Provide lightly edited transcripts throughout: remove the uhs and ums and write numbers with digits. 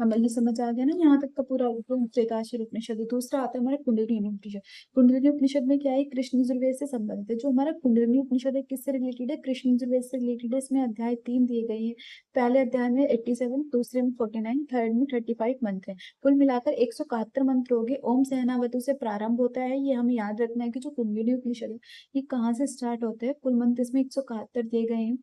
हमें ये समझ आ गया ना यहाँ तक का पूरा त्रिकाशीर उपनिषद। दूसरा आता है हमारा कुंडलिनी उपनिषद। कुंडलिनी उपनिषद में क्या है, कृष्ण यजुर्वेद से संबंधित है। जो हमारा कुंडलिनी उपनिषद है किससे रिलेटेड है, कृष्ण यजुर्वेद से रिलेटेड है। इसमें अध्याय 3 दिए गए हैं। पहले अध्याय में 87, दूसरे में 49, थर्ड में 35 मंत्र है। कुल मिलाकर 171 मंत्र हो गए। ओम सहनावतु से प्रारंभ होता है। ये हमें याद रखना है कि जो कुंडलिनी उपनिषद है ये कहाँ से स्टार्ट होता है। कुल मंत्र इसमें 171 दिए गए हैं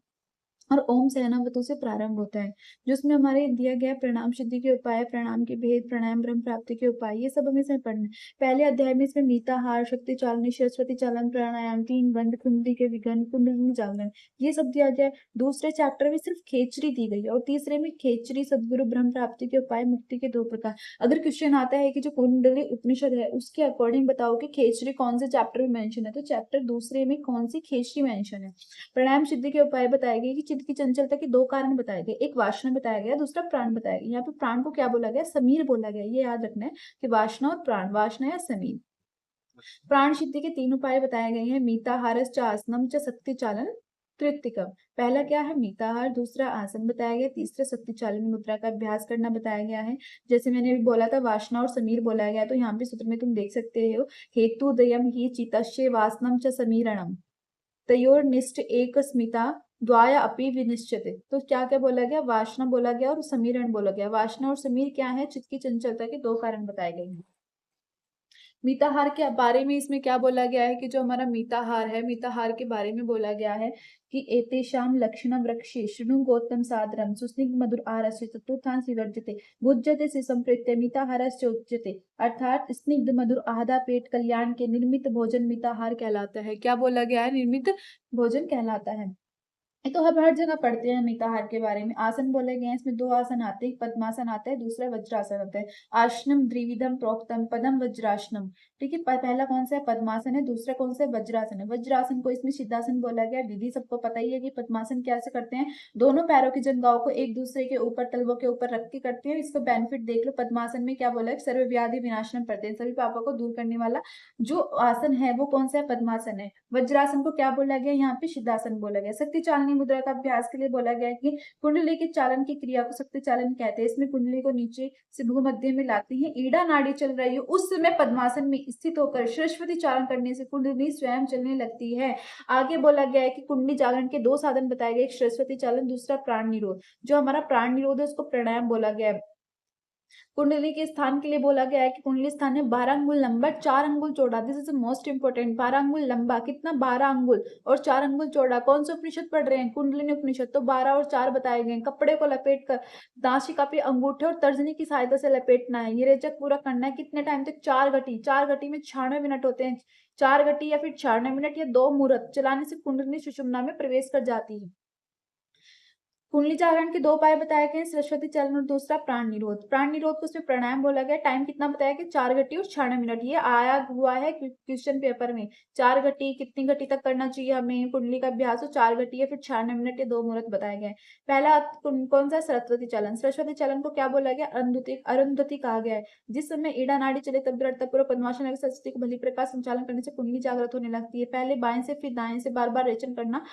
और ओम सहनावतु से प्रारंभ होता है। जो उसमें हमारे दिया गया प्रणाम सिद्धि के उपाय, प्रणाम के भेद, प्राणायाम ब्रह्म प्राप्ति के उपाय, ये सब हमें इसमें पढ़ना है। पहले अध्याय में इसमें मीताहार, शक्ति चालनी, सरस्वती चालन, प्राणायाम, 3 बंद, कुंडली के विघन, कुंडलिनी जागरण, ये सब दिया गया है। दूसरे चैप्टर में सिर्फ खेचरी दी गई है और तीसरे में खेचरी, सदगुरु, ब्रह्म प्राप्ति के उपाय, मुक्ति के 2 प्रकार। अगर क्वेश्चन आता है कि जो कुंडली उपनिषद है उसके अकॉर्डिंग बताओ कि खेचरी कौन से चैप्टर में मेंशन है, तो चैप्टर दूसरे में कौन सी खेचरी मेंशन है। प्राणायाम सिद्धि के उपाय बताए गए कि चित्त की चंचलता के 2 कारण बताए गए, एक वासना बताया गया, दूसरा प्राण बताया गया। यहाँ पे प्राण को क्या बोला गया, समीर बोला गया। ये याद रखना है कि वासना और प्राण, वासना या समीर। प्राण सिद्धि के 3 उपाय बताए गए हैं, मीताहारश्च आसनम च शक्ति चालन तृतीयकम। पहला क्या है, मीताहार, दूसरा आसन बताया गया, तीसरा शक्ति चालन मुद्रा का अभ्यास करना बताया गया है। जैसे मैंने अभी बोला था वासना और समीर बोला गया, तो यहाँ पे सूत्र में तुम देख सकते हो, हेतु दयम ही चितस्य वासनम च समीरणम तयोर्निष्ठ एक स्मिता द्वाया अपि विनिश्चित। तो क्या क्या बोला गया, वासना बोला गया और समीरण बोला गया। वासना और समीर क्या है, चित्त की चंचलता के 2 कारण बताए गए हैं। मीताहार के बारे में इसमें क्या बोला गया है कि जो हमारा मीताहार है, मीताहार के बारे में बोला गया है कि एतेषां लक्षणं वृक्षे शृणु गौतम सादरम सुस्निग्ध मधुर आरस्य चतुर्थांश विवर्जते भुज्यते से संप्रीत्य मीताहारस्य उच्यते। अर्थात स्निग्ध मधुर आधा पेट कल्याण के निर्मित भोजन मीताहार कहलाता है। क्या बोला गया है, निर्मित भोजन कहलाता है। ये तो हर जगह पढ़ते हैं मीताहार के बारे में। आसन बोले गए हैं, इसमें 2 आसन आते हैं, पद्मासन आता है, दूसरा वज्रासन आता है। आसनम द्विविधम प्रोक्तम पदम वज्रासनम। ठीक है, पहला कौन सा है, पद्मासन है, दूसरा कौन सा है, वज्रासन है। वज्रासन को इसमें सिद्धासन बोला गया। विधि सबको पता ही है कि पद्मासन कैसे करते हैं, दोनों पैरों की जंघाओं को एक दूसरे के ऊपर, तलवों के ऊपर रख के करते हैं। इसको बेनिफिट देख लो, पद्मासन में क्या बोला है, सर्वव्याधि विनाशनम करते हैं, सभी पापों को दूर करने वाला जो आसन है वो कौन सा है, पद्मासन है। वज्रासन को क्या बोला गया, यहाँ पे सिद्धासन बोला गया। शक्ति चालनी मुद्रा का अभ्यास के लिए बोला गया कि कुंडली के चालन की क्रिया को शक्ति चालन कहते हैं। इसमें कुंडली को नीचे से भूमध्य में लाते हैं, ईड़ा नाड़ी चल रही है उस समय पद्मासन में स्थित होकर सरस्वती चालन करने से कुंडली स्वयं चलने लगती है। आगे बोला गया है कि कुंडली जागरण के 2 साधन बताए गए, एक सरस्वती चालन, दूसरा प्राण निरोध। जो हमारा प्राण निरोध है उसको प्राणायाम बोला गया है। कुंडली के स्थान के लिए बोला गया है कि कुंडली स्थान है 12 अंगुल लंबा, 4 अंगुल चौड़ा। This is most important. 12 अंगुल लंबा कितना, 12 अंगुल, और 4 अंगुल चौड़ा। कौन सा उपनिषद पढ़ रहे हैं, कुंडलिनी उपनिषद, तो 12 और 4 बताए गए हैं। कपड़े को लपेट कर नासिका पे अंगूठे और तर्जनी की सहायता से लपेटना है। ये रेचक पूरा करना है कितने टाइम तक, 4 घटी। 4 घटी में 96 मिनट होते हैं। 4 घटी या फिर 96 मिनट या 2 मुहूर्त चलाने से कुंडलिनी सुषुम्ना में प्रवेश कर जाती है। कुंडली जागरण के 2 उपाय बताए गए, सरस्वती चलन और दूसरा प्राण निरोध। प्राण निरोध को उसमें प्राणायाम बोला गया। टाइम कितना बताया गया, 4 घटी और 96 मिनट। ये आया हुआ है क्वेश्चन पेपर में। 4 घटी कितनी घटी तक करना चाहिए हमें कुंडली का अभ्यास, 4 घटी या फिर 96 मिनट या 2 मुहूर्त बताए गए। पहला कौन सा, सरस्वती चलन। सरस्वती चलन को क्या बोला गया, अरुंधति कहा गया है। जिस समय ईड़ा नाड़ी चले तब पूर्व पद्मासन सरस्वती को भली प्रकार संचालन करने से कुंडली जागृत होने लगती है। पहले बाएं से फिर दाएं से बार बार रेचन करना।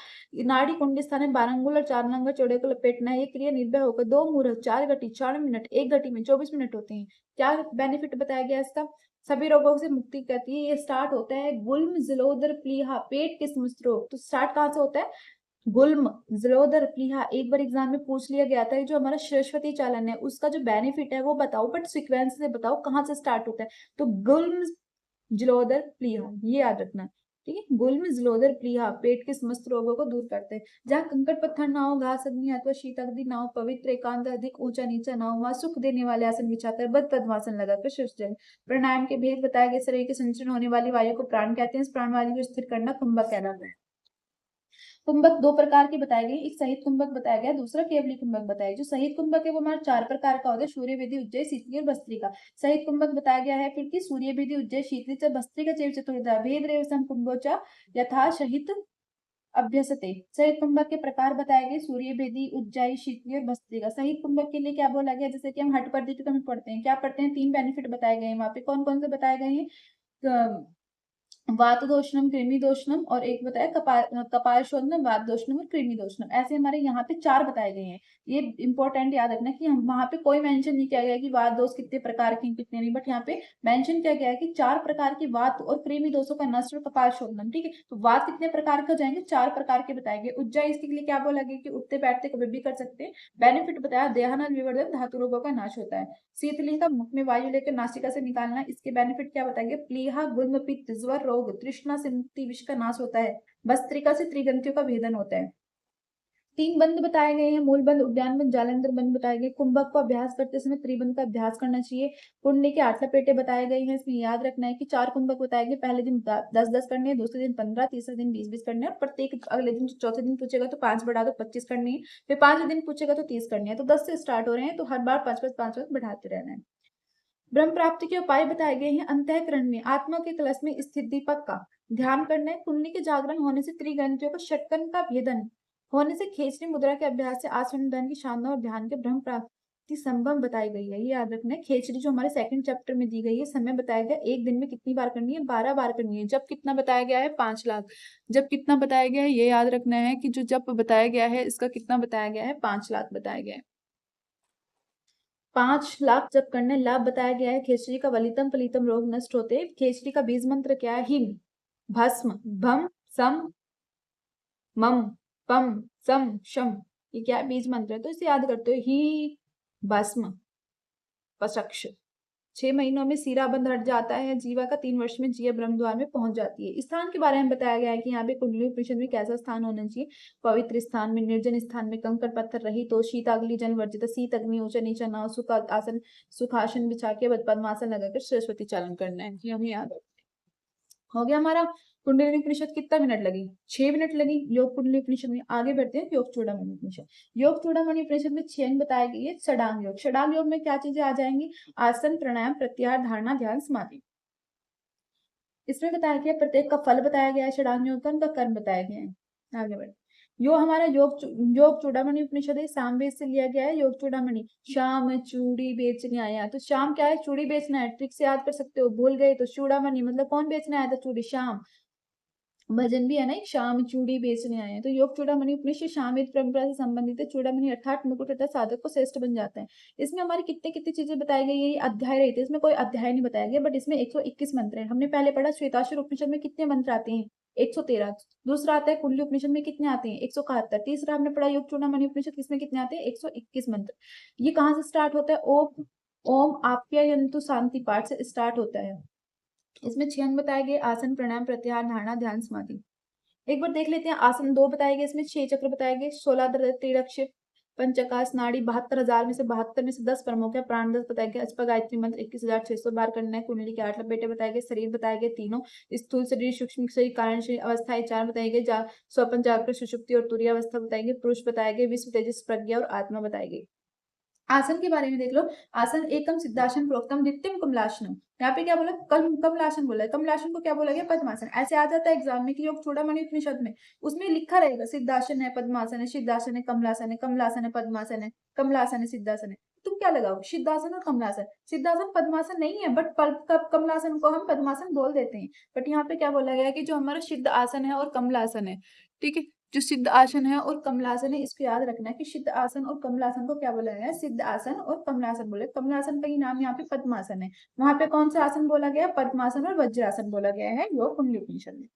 नाड़ी कुंडली स्थान में 12 अंगुल और 4 अंगुल चौड़े को लपेटना है। ये क्रिया निर्भय होकर 2 मुहूर्त, 4 घटी, 4 मिनट, 1 घटी में 24 मिनट होते हैं। क्या बेनिफिट बताया गया इसका, सभी रोगों से मुक्ति करती है। ये स्टार्ट होता है गुल्म जलोदर प्लीहा पेट के समस्त रोग। तो स्टार्ट कहाँ से होता है, गुल्म जलोदर प्लीहा। एक बार एग्जाम में पूछ लिया गया था, जो हमारा सरस्वती चालन है उसका जो बेनिफिट है वो बताओ, बट सिक्वेंस से बताओ कहाँ से स्टार्ट होता है। तो गुल्म जलोदर प्लीहा, ये याद रखना। ठीक है, गुल्म जलोदर प्लीहा पेट के समस्त रोगों को दूर करते हैं। जहाँ कंकड़ पत्थर ना हो, घास अग्नि अथवा शीत अग्नि ना हो, पवित्र एकांत अधिक ऊंचा नीचा ना हो, वहां सुख देने वाले आसन बिछाकर बद पद्मासन लगाकर शीर्ष जल। प्राणायाम के भेद बताए गए। शरीर के संचरण होने वाली वायु को प्राण कहते हैं। इस प्राण वायु को स्थिर करना कुंभक कहलाता है। कुंभक 2 प्रकार के बताए गए, एक सहित कुंभक बताया गया, दूसरा केवली कुंभक बताया गया। जो सहित कुंभक है वो हमारा 4 प्रकार का होता है, सूर्य वेदी उज्जय शीतली और भस्त्रिका। सहित कुंभक बताया गया है फिर कि सूर्य वेदी उज्जय शीतली च भस्त्रिका चैव चतुर्धा भेद रेव सम कुंभोचा यथा सहित अभ्यसते। सहित कुंभक के प्रकार बताए गए, सूर्य भेदी उज्जयी शीतली और भस्त्रिका। सहित कुंभक के लिए क्या बोला गया, जैसे कि हम हट पढ़ते हैं, क्या पढ़ते हैं, 3 बेनिफिट बताए गए हैं। वहां पे कौन कौन से बताए गए हैं, वातदोषणम, कृमिदोषणम, और एक बताया कपालशोधनम, वातदोषणम और कृमिदोषणम। ऐसे हमारे यहाँ पे 4 बताए गए हैं। ये इंपॉर्टेंट याद रखना कि हम वहां पे कोई मेंशन नहीं किया गया कि वात दोष कितने प्रकार के कितने नहीं, बट यहाँ पे मेंशन किया गया है कि 4 प्रकार के वात और कृमि दोषों का नष्ट और कपालशोधनम। ठीक है, तो वात कितने प्रकार के हो जाएंगे, 4 प्रकार के बताए गए। उज्जा इसके लिए क्या बोला गया कि उठते बैठते कभी भी कर सकते हैं। बेनिफिट बताया देहानल विवर्धन, धातु रोगों का नाश होता है। शीतलिंगा, मुख में वायु लेकर नासिका से निकालना, इसके बेनिफिट क्या बताएंगे। प्लीहा, गुल्म, पित्त, ज्वर रोग, तृष्णा से मुक्ति, विष का नाश होता है। भस्त्रिका से त्रिग्रंथियों का भेदन होता है। 3 बंद बताए गए हैं, मूल बंद, उद्यान बंद, जालंधर बंद बताए गए। कुंभक को अभ्यास करते समय त्रिबंध का अभ्यास करना चाहिए। पुण्य के 8 लपेटे बताए गए हैं। इसमें याद रखना है कि 4 कुंभक बताए गए। पहले दिन 10-10 करने हैं, दूसरे दिन 15, तीसरे दिन 20-20 करने हैं, और प्रत्येक अगले दिन चौथे दिन पूछेगा तो 5 बढ़ा दो 25 करनी है, फिर 5वें दिन पूछेगा तो 30 करनी है। तो 10 से स्टार्ट हो रहे हैं, तो हर बार 5-5 बढ़ाते रहना है। ब्रह्म प्राप्ति के उपाय बताए गए हैं। अंतःकरण में आत्मा के कलश में स्थित दीपक का ध्यान करना है। कुंडली के जागरण होने से त्रिग्रंथियों का षटकन का भेदन होने से खेचरी मुद्रा के अभ्यास से आसन दान की शानदार और ध्यान के ब्रह्म प्राप्ति संभव बताई गई है। ये याद रखना है। खेचरी जो हमारे सेकंड चैप्टर में दी गई है, समय बताया गया एक दिन में कितनी बार करनी है, 12 बार करनी है। जब कितना बताया गया है, 5 लाख। जब कितना बताया गया है, ये याद रखना है कि जो जब बताया गया है इसका कितना बताया गया है, 5 लाख बताया गया है। 5 लाख जब करने लाभ बताया गया है। खेचरी का वलितम फलितम रोग नष्ट होते। खेचरी का बीज मंत्र क्या है, हिम, भस्म, भम, सम, मम, पम, सम, शम। ये क्या है, बीज मंत्र है, तो इसे याद करते हो। ही, भस्म, पशक्ष। 6 महीनों में सीरा बंध हट जाता है। जीवा का 3 वर्ष में जिया ब्रह्म द्वार में पहुंच जाती है। स्थान के बारे में बताया गया है कि यहाँ पे कुंडली उपनिषद में कैसा स्थान होना चाहिए। पवित्र स्थान में, निर्जन स्थान में, कंकड़ पत्थर रहित हो, शीत अग्नि जन वर्जित, शीत अग्नि ऊंचा नीचा ना हो, सुखासन बिछा के पद्मासन लगाकर सरस्वती चालन करना है। ये हमें याद हो गया हमारा। कुंडलिनी उपनिषद कितना मिनट लगी, 6 मिनट लगी। योग कुंडली उपनिषद में आगे बढ़ते हैं। योग चूड़ामणि उपनिषद। योग चूड़ामणि उपनिषद में 6 अंग बताए गए। षडांग योग। षडांग योग में क्या चीजें आ जाएंगी, आसन, प्राणायाम, प्रत्याहार, धारणा, ध्यान, समाधि। इसमें बताया गया प्रत्येक का फल बताया गया है। षडांग योग का उनका कर्म बताया गया है। आगे बढ़े। यो हमारा योग चूड़ामणि उपनिषद है, सामवेद से लिया गया है। योग चूड़ामणि, श्याम चूड़ी बेचने आया। तो श्याम क्या है, चूड़ी बेचना है। ट्रिक से याद कर सकते हो, भूल गए तो चूड़ामणि मतलब कौन बेचने आया था, चूड़ी, श्याम। भजन भी है ना एक, शाम चूड़ी बेचने आए हैं। तो योग चूड़ामणि उपनिषद शामित परंपरा से संबंधित है। चूड़ामणि अर्थात मुकुट तथा साधक को श्रेष्ठ बन जाता है। इसमें हमारी कितने कितनी चीजें बताई गई है। ये अध्याय रहते हैं, इसमें कोई अध्याय नहीं बताया गया, बट इसमें 121 मंत्र है। हमने पहले पढ़ा श्वेताश्वर उपनिषद में कितने मंत्र आते हैं, 113। दूसरा आता है कुंडली उपनिषद में कितने आते हैं, 171। तीसरा हमने पढ़ा योग चूड़ामणि उपनिषद, किसमें कितने आते हैं, 121 मंत्र। ये कहाँ से स्टार्ट होता है, ओम ओम आप्यायन्तु शांति पाठ से स्टार्ट होता है। इसमें 6 अंग बताए गए, आसन, प्राणायाम, प्रत्याहार, धारणा, ध्यान, समाधि। एक बार देख लेते हैं। आसन 2 बताए गए, इसमें 6 चक्र बताए गए, 16 त्रिरक्ष, पंचकाश, नाड़ी, 72,000 में से 72 में से 10 प्रमुख है। प्राण 10 बताए गए। अष्ट गायत्री मंत्र 21,600 बार करना है। कुंडली के 8 लपेटे बताए गए। शरीर बताए गए तीनों, स्थूल शरीर, सूक्ष्म शरीर, कारण शरीर, अवस्थाएं 4 बताई गई। स्वपन, जागृत, सुषुप्ति और तुरीय अवस्था बताई गई। पुरुष बताए गए, विश्व, तेजस, प्रज्ञा और आत्मा बताई गई। आसन के बारे में देख लो। आसन एकम सिद्धासन प्रोक्तम द्वितीयम कमलासनम। यहाँ पे क्या बोला, कमलासन बोला है। कमलासन को क्या बोला गया, पद्मासन। ऐसे आ जाता है एग्जाम में कि योग चूड़ामणि उपनिषद में उसमें लिखा रहेगा सिद्धासन है, पद्मासन है, सिद्धासन है, कमलासन है, कमलासन है, पद्मासन है, कमलासन है, सिद्धासन है। तुम क्या लगाओ, सिद्धासन और कमलासन। सिद्धासन पद्मासन नहीं है, बट कमलासन को हम पद्मासन बोल देते हैं। बट यहाँ पे क्या बोला गया है कि जो हमारा सिद्ध आसन है और कमलासन है, ठीक है, जो सिद्ध आसन है और कमलासन है, इसको याद रखना है कि सिद्ध आसन और कमलासन को क्या बोला गया है, सिद्ध आसन और कमलासन बोले। कमलासन का ही नाम यहाँ पे पद्मासन है। वहां पे कौन सा आसन बोला गया, पद्मासन और वज्रासन बोला गया है योग कुंडली उपनिषद में।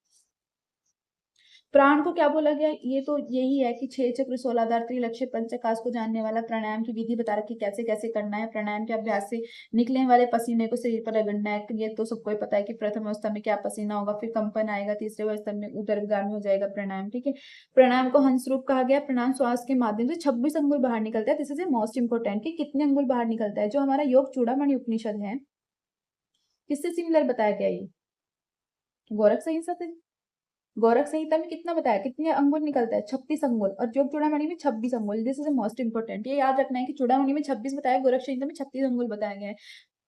प्राण को क्या बोला गया, ये तो यही है कि 6 चक्र, 16,000 त्रिलक्ष्य, पंचकाश को जानने वाला। प्राणायाम की विधि बता रखी, कैसे कैसे करना है। प्राणायाम के अभ्यास से निकलने वाले पसीने को शरीर पर रगड़ना है। ये तो सबको ही पता है कि प्रथम अवस्था में क्या पसीना होगा, फिर कंपन आएगा, तीसरे अवस्था में उदरगामी हो जाएगा प्राणायाम, ठीक है। प्राणायाम को हंस रूप कहा गया। प्राणायाम श्वास के माध्यम से 26 अंगुल बाहर निकलता है। दिस इज मोस्ट इंपोर्टेंट कि कितने अंगुल बाहर निकलता है। जो हमारा योग चूड़ामणि उपनिषद है, किससे सिमिलर बताया गया, ये गोरख संहिता से। गोरख संहिता में कितना बताया, कितने अंगुल निकलता है, 36 अंगुल। और योग चूड़ामणि में 26 अंगुल। दिस इज मोस्ट इंपोर्टेंट, ये याद रखना है कि चूड़ामणि में 26 बताया, गोरख संहिता में 36 अंगुल बताया गया है।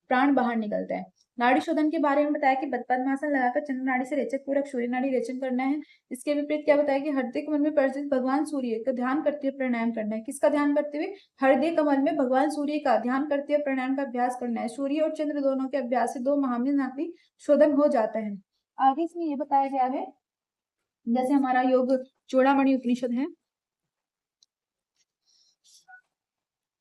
प्राण बाहर निकलता है। नाड़ी शोधन के बारे में बताया कि पद्मासन लगाकर चंद्र नाड़ी से रेचक पूरक सूर्य नाड़ी रेचन करना है। इसके विपरीत क्या बताया कि हृदय कमल में परिचित भगवान सूर्य का ध्यान करते हुए प्राणायाम करना है। किसका ध्यान करते हुए, हृदय कमल में भगवान सूर्य का ध्यान करते हुए प्राणायाम का अभ्यास करना है। सूर्य और चंद्र दोनों के अभ्यास से 2 माह में नाड़ी शोधन हो जाता है। आगे इसमें ये बताया गया है, जैसे हमारा योग चूड़ामणि उपनिषद है,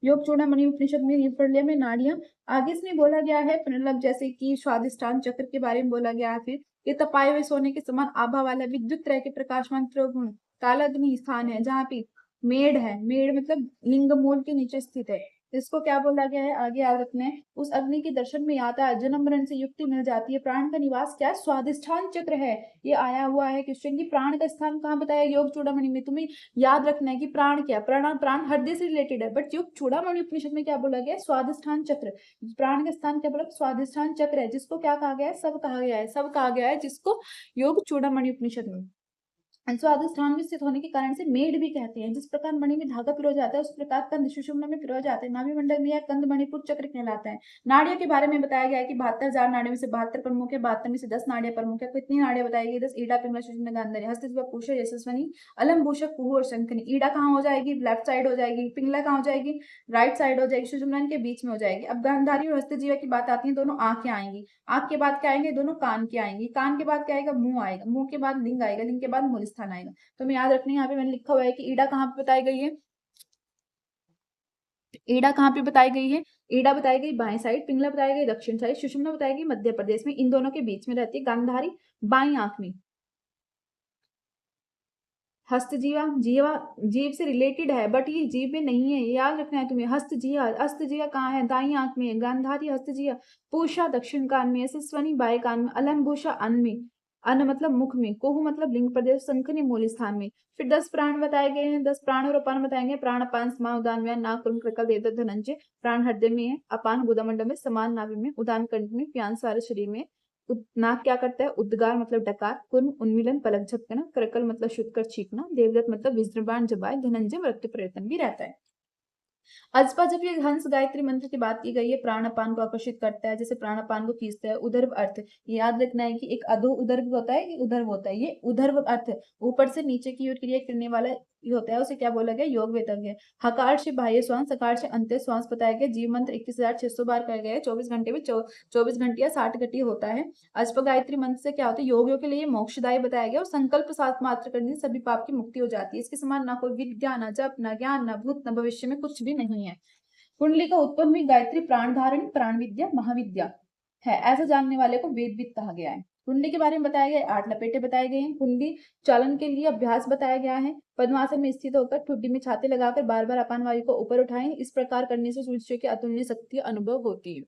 योग चूड़ामणि उपनिषद में ये पढ़ लिया मैं नाड़ियां। आगे इसमें बोला गया है मतलब जैसे कि स्वादिष्टान चक्र के बारे में बोला गया है। फिर ये तपाए हुए सोने के समान आभा वाला विद्युत तरह के प्रकाशमान त्रिगुण काला अग्नि स्थान है, जहाँ पे मेड़ है, मेड़ मतलब लिंग मूल के नीचे स्थित है। इसको क्या बोला गया है, आगे याद रखना है। उस अग्नि के दर्शन में आता है, जन्म मरण से युक्ति मिल जाती है। प्राण का निवास क्या है, स्वादिष्ठान चक्र है। ये आया हुआ है क्वेश्चन की प्राण का स्थान कहाँ बताया योग चूड़ामणि में। तुम्हें याद रखना है कि प्राण क्या, प्राण हृदय से रिलेटेड है, बट योग चूड़ामणि उपनिषद में क्या बोला गया है, स्वादिष्ठान चक्र। प्राण का स्थान क्या बोला, स्वादिष्ठान चक्र है, जिसको क्या कहा गया है, सब कहा गया है, सब कहा गया है जिसको योग चूड़ामणि उपनिषद में। स्वादिष्ठान में स्थित होने के कारण से मेड भी कहते हैं। जिस प्रकार मणि में धागा पिरो जाता है, उस प्रकार कंद सुषुम्ना में पिरो जाते हैं। नाभि मंडल में यह कंद मणिपुर चक्र कहलाता है। नाड़ियों के बारे में बताया गया है कि 72,000 नाड़ियों में से 72 प्रमुख है, 72 में से 10 नाड़ियां प्रमुख है। कितनी नाड़ियां बताई गई, 10। ईड़ा, पिंगला, सुषुम्ना, गांधारी, हस्तद्वय, पूषा, यशस्वनी, अलम, भूषक, कुहू और शंखनी। ईड़ा कहाँ हो जाएगी, लेफ्ट साइड हो जाएगी। पिंगला कहाँ हो जाएगी, राइट साइड हो जाएगी। सुषुम्ना के बीच में हो जाएगी। अब गांधारी और हस्तजीवा की बात आती है, दोनों आंखें आएंगी। आंख के बाद क्या आएंगे, दोनों कान के आएंगे। कान के बाद क्या आएगा, मुंह आएगा। मुंह के बाद लिंग आएगा। लिंग के बाद मूल स्थान आएगा। तो हमें याद रखनी है, यहाँ पे मैंने लिखा हुआ है कि ईड़ा कहाँ पे बताई गई है, ईड़ा कहाँ पे बताई गई है, ईड़ा बताई गई बाएं साइड, पिंगला बताई गई दक्षिण साइड, सुषुम्ना बताई गई मध्य प्रदेश में। इन दोनों के बीच में रहती है। गांधारी बाई आंख में। हस्तजीवा, जीवा जीव से रिलेटेड है, बट ये जीव में नहीं है, याद रखना है तुम्हें। हस्तजीवा, हस्तजीवा कहाँ है, दाई आंख में। गांधारी, हस्तजीवा, पूषा दक्षिण कान में, यशस्वनी बाएं कान में, अलम, भूषा अन्न में, अन्न मतलब मुख में, कोहू मतलब लिंग प्रदेश, शंखनी मूल स्थान में। फिर 10 प्राण बताए गए हैं। 10 प्राण और अपान बताएंगे। प्राण, अपान, समान, उदान, व्यान, नाक, कुंभ, कृकल, देवदत्त, धनंजय। प्राण हृदय में है, अपान गुदामंडल में, समान नाभि में, उदान कंठ में, प्यान सारे शरीर में। नाक क्या करता है, उद्गार मतलब डकार, कुर्म उन्मीलन पलक झपकना, करकल मतलब शुद्ध कर छींकना, देवदत्त मतलब विजृंभण जबाय, धनंजय मृत्यु प्रयत्न भी रहता है। अजपा जब ये हंस गायत्री मंत्र की बात की गई है, प्राणापान को आकर्षित करता है, जैसे प्राणापान को खींचता है। उदर्भ अर्थ, याद रखना है कि एक अधो उदर्भ होता है, उदर्भ होता है। ये उदर्भ अर्थ ऊपर से नीचे की ओर क्रिया करने वाला ये होता है, उसे क्या बोला गया, योग वेतज्ञ। हकार से बाह्य श्वास, सकार से अंत्य श्वास बताया गया। जीव मंत्र 21,600 बार कर गए। 24 घंटे में 24 घंटे या 60 घंटे होता है। अजप गायत्री मंत्र से क्या होता है, योगियों के लिए मोक्षदायी बताया गया। और संकल्प सात मात्र करने से सभी पाप की मुक्ति हो जाती है। इसके समान ना कोई विद्या, ना जप, ना ज्ञान, ना भूत, न भविष्य में कुछ भी नहीं है। कुंडली का उत्पन्न हुई गायत्री प्राण धारण, प्राण विद्या, महाविद्या है, ऐसा जानने वाले को वेदविद कहा गया है। कुंडली के बारे में बताया गया है, 8 लपेटे बताए गए हैं। कुंडली चालन के लिए अभ्यास बताया गया है। पद्मासन में स्थित होकर ठुड्डी में छाते लगाकर बार बार अपान वायु को ऊपर उठाएं। इस प्रकार करने से सूर्य की अतुलनीय शक्ति अनुभव होती है।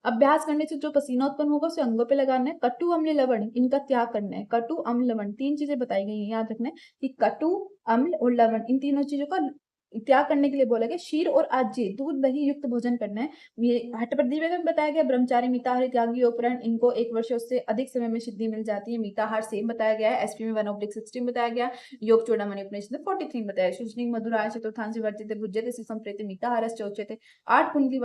अभ्यास करने से जो पसीना उत्पन्न होगा उसे अंगों पे लगाना है। कटु, अम्ल, लवण इनका त्याग करना है। कटु, अम्ल, लवण 3 चीजें बताई गई हैं, याद रखना है कि कटु, अम्ल और लवण इन तीनों चीजों का त्याग करने के लिए बोला गया। क्षीर और आज्य दूध दही युक्त भोजन करना है। ये हठ प्रतिदिन में बताया गया। ब्रह्मचारी, मिताहार, त्यागी, योगपरायण इनको 1 वर्ष से अधिक समय में सिद्धि मिल जाती है। मिताहार सेम बताया गया है। एसपी में 1/16 बताया गया। योग चूड़ामणि उपनिषद में 43 बताया। शुष्निक, मधुराय, चतुर्थांश वर्जित, भुज्यते, संप्रेत, मिताहार, चौचते 8 कुंडली